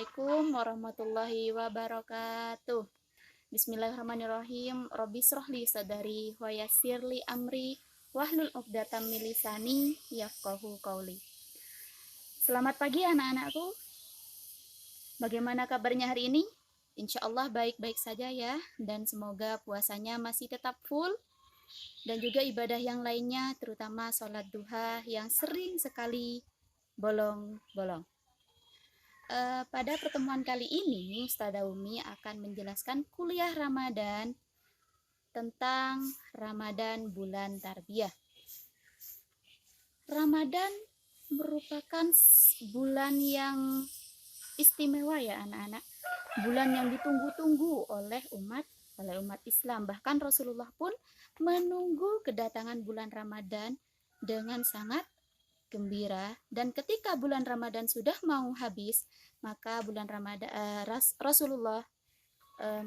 Assalamualaikum warahmatullahi wabarakatuh. Bismillahirrahmanirrahim. Rabbi shrahli sadari wa yassirli amri wahlul 'uqdatam min lisani yafqahu qauli. Selamat pagi anak-anakku. Bagaimana kabarnya hari ini? Insya Allah baik-baik saja ya. Dan semoga puasanya masih tetap full. Dan juga ibadah yang lainnya, terutama sholat duha yang sering sekali bolong-bolong. Pada pertemuan kali ini, Ustazah Umi akan menjelaskan kuliah Ramadan tentang Ramadan bulan tarbiyah. Ramadan merupakan bulan yang istimewa ya anak-anak. Bulan yang ditunggu-tunggu oleh umat Islam. Bahkan Rasulullah pun menunggu kedatangan bulan Ramadan dengan sangat gembira, dan ketika bulan Ramadan sudah mau habis, maka bulan Ramadan Rasulullah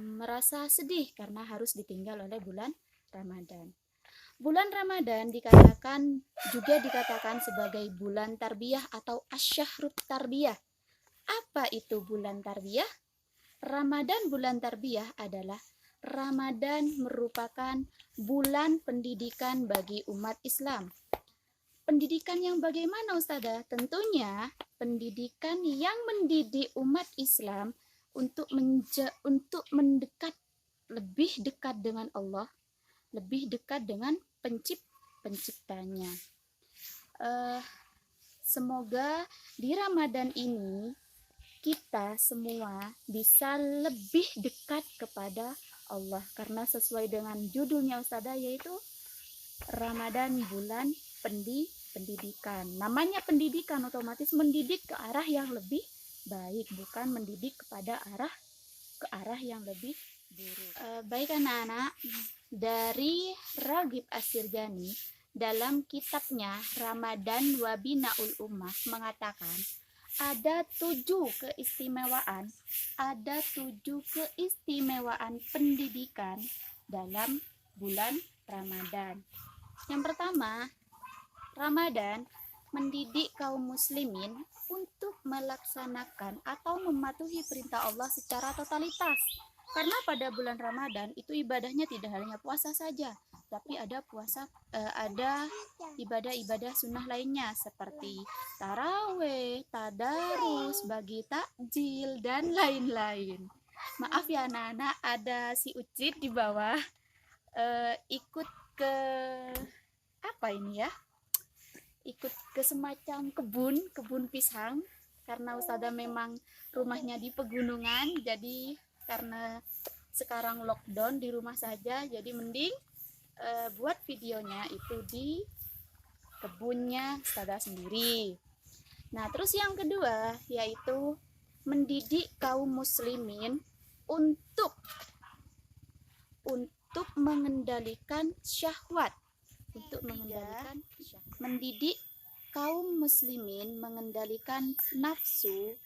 merasa sedih karena harus ditinggal oleh bulan Ramadan. Bulan Ramadan juga dikatakan sebagai bulan tarbiyah atau asyahrut tarbiyah. Apa itu bulan tarbiyah? Ramadan bulan tarbiyah adalah Ramadan merupakan bulan pendidikan bagi umat Islam. Pendidikan yang bagaimana Ustazah? Tentunya pendidikan yang mendidik umat Islam untuk mendekat, lebih dekat dengan Allah, lebih dekat dengan penciptanya. Semoga di Ramadan ini kita semua bisa lebih dekat kepada Allah, karena sesuai dengan judulnya Ustazah, yaitu Ramadan bulan pendidikan. Namanya pendidikan, otomatis mendidik ke arah yang lebih baik, bukan mendidik ke arah yang lebih buruk. Baik anak-anak, dari Raghib As-Sirjani dalam kitabnya Ramadan wa Binaul Ummah mengatakan ada 7 keistimewaan pendidikan dalam bulan Ramadan. Yang pertama, Ramadan mendidik kaum muslimin untuk melaksanakan atau mematuhi perintah Allah secara totalitas. Karena pada bulan Ramadan itu ibadahnya tidak hanya puasa saja, tapi ada ibadah-ibadah sunnah lainnya seperti taraweh, tadarus, bagi takjil, dan lain-lain. Maaf ya anak-anak, ada si Ucit di bawah ikut ke ikut ke semacam kebun pisang, karena Ustazah memang rumahnya di pegunungan, jadi karena sekarang lockdown di rumah saja, jadi mending buat videonya itu di kebunnya Ustazah sendiri. Nah, terus yang kedua yaitu mendidik kaum muslimin untuk mengendalikan syahwat. Mendidik kaum muslimin mengendalikan nafsu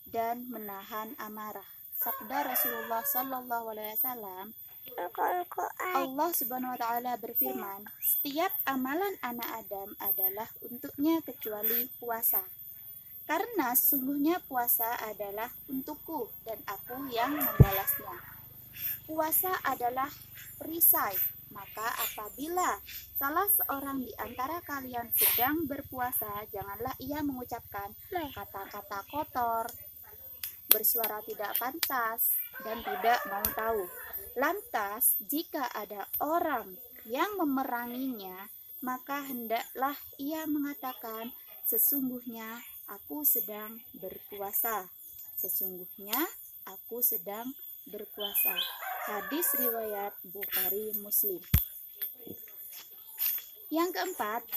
dan menahan amarah. Sabda Rasulullah Sallallahu Alaihi Wasallam, Allah Subhanahu Wa Taala berfirman, setiap amalan anak Adam adalah untuknya kecuali puasa. Karena sungguhnya puasa adalah untukku dan aku yang membalasnya. Puasa adalah perisai. Maka apabila salah seorang di antara kalian sedang berpuasa, janganlah ia mengucapkan kata-kata kotor, bersuara tidak pantas, dan tidak mau tahu. Lantas, jika ada orang yang memeranginya, maka hendaklah ia mengatakan, sesungguhnya aku sedang berpuasa. Sesungguhnya aku sedang berpuasa. Hadis riwayat Bukhari Muslim. Yang keempat,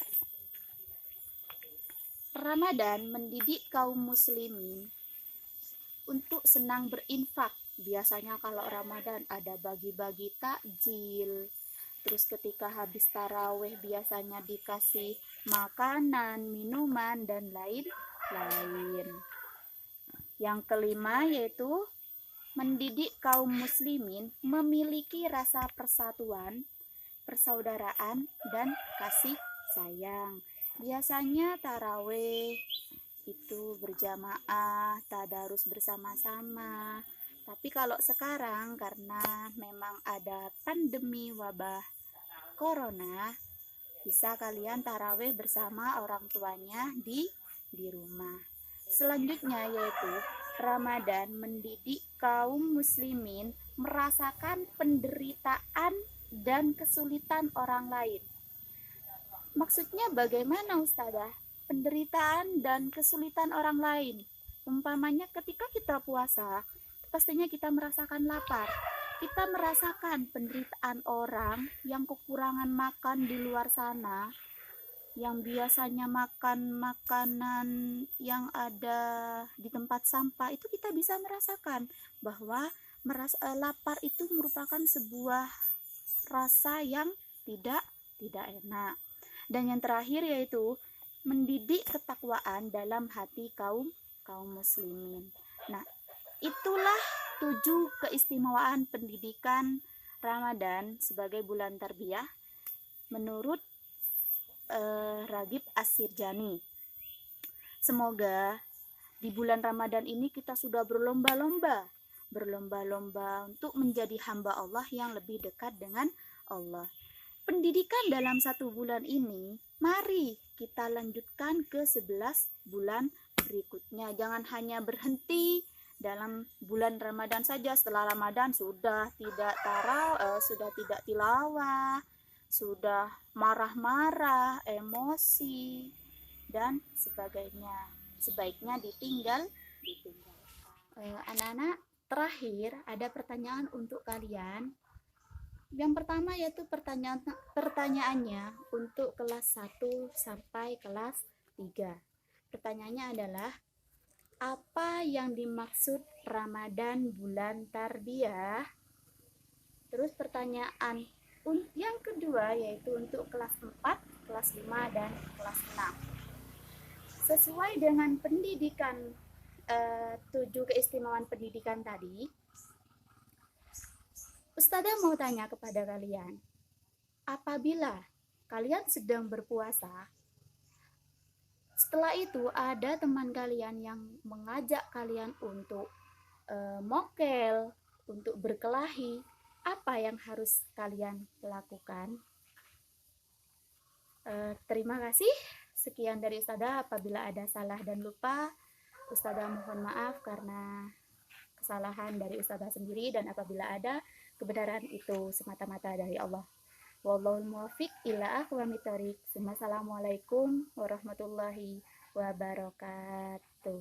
Ramadan mendidik kaum muslimin untuk senang berinfak. Biasanya kalau Ramadan ada bagi-bagi takjil, terus ketika habis taraweh biasanya dikasih makanan, minuman, dan lain-lain. Yang kelima yaitu mendidik kaum muslimin memiliki rasa persatuan, persaudaraan, dan kasih sayang. Biasanya taraweh itu berjamaah, tadarus bersama-sama. Tapi kalau sekarang karena memang ada pandemi wabah corona, bisa kalian tarawih bersama orang tuanya di rumah. Selanjutnya yaitu Ramadan mendidik kaum muslimin merasakan penderitaan dan kesulitan orang lain. Maksudnya bagaimana Ustazah? Penderitaan dan kesulitan orang lain. Umpamanya ketika kita puasa, pastinya kita merasakan lapar. Kita merasakan penderitaan orang yang kekurangan makan di luar sana, yang biasanya makan makanan yang ada di tempat sampah, itu kita bisa merasakan bahwa lapar itu merupakan sebuah rasa yang tidak enak. Dan yang terakhir yaitu mendidik ketakwaan dalam hati kaum muslimin. Nah, itulah 7 keistimewaan pendidikan Ramadan sebagai bulan tarbiyah menurut Ragib As-Sirjani. Semoga di bulan Ramadan ini kita sudah berlomba-lomba untuk menjadi hamba Allah yang lebih dekat dengan Allah. Pendidikan dalam 1 bulan ini, mari kita lanjutkan ke 11 bulan berikutnya. Jangan hanya berhenti dalam bulan Ramadan saja. Setelah Ramadan sudah tidak sudah tidak tilawah, sudah marah-marah, emosi, dan sebagainya. Sebaiknya ditinggalkan. Anak-anak, terakhir ada pertanyaan untuk kalian. Yang pertama yaitu pertanyaannya untuk kelas 1 sampai kelas 3. Pertanyaannya adalah, apa yang dimaksud Ramadan bulan tarbiyah? Terus pertanyaan yang kedua yaitu untuk kelas 4, kelas 5, dan kelas 6. Sesuai dengan pendidikan 7 keistimewaan pendidikan tadi, Ustazah mau tanya kepada kalian, apabila kalian sedang berpuasa, setelah itu ada teman kalian yang mengajak kalian untuk mokel, untuk berkelahi, apa yang harus kalian lakukan? Terima kasih. Sekian dari Ustazah. Apabila ada salah dan lupa, Ustazah mohon maaf karena kesalahan dari Ustazah sendiri, dan apabila ada, kebenaran itu semata-mata dari Allah. Wallahul muwaffiq ila aqwamit thoriq. Assalamualaikum warahmatullahi wabarakatuh.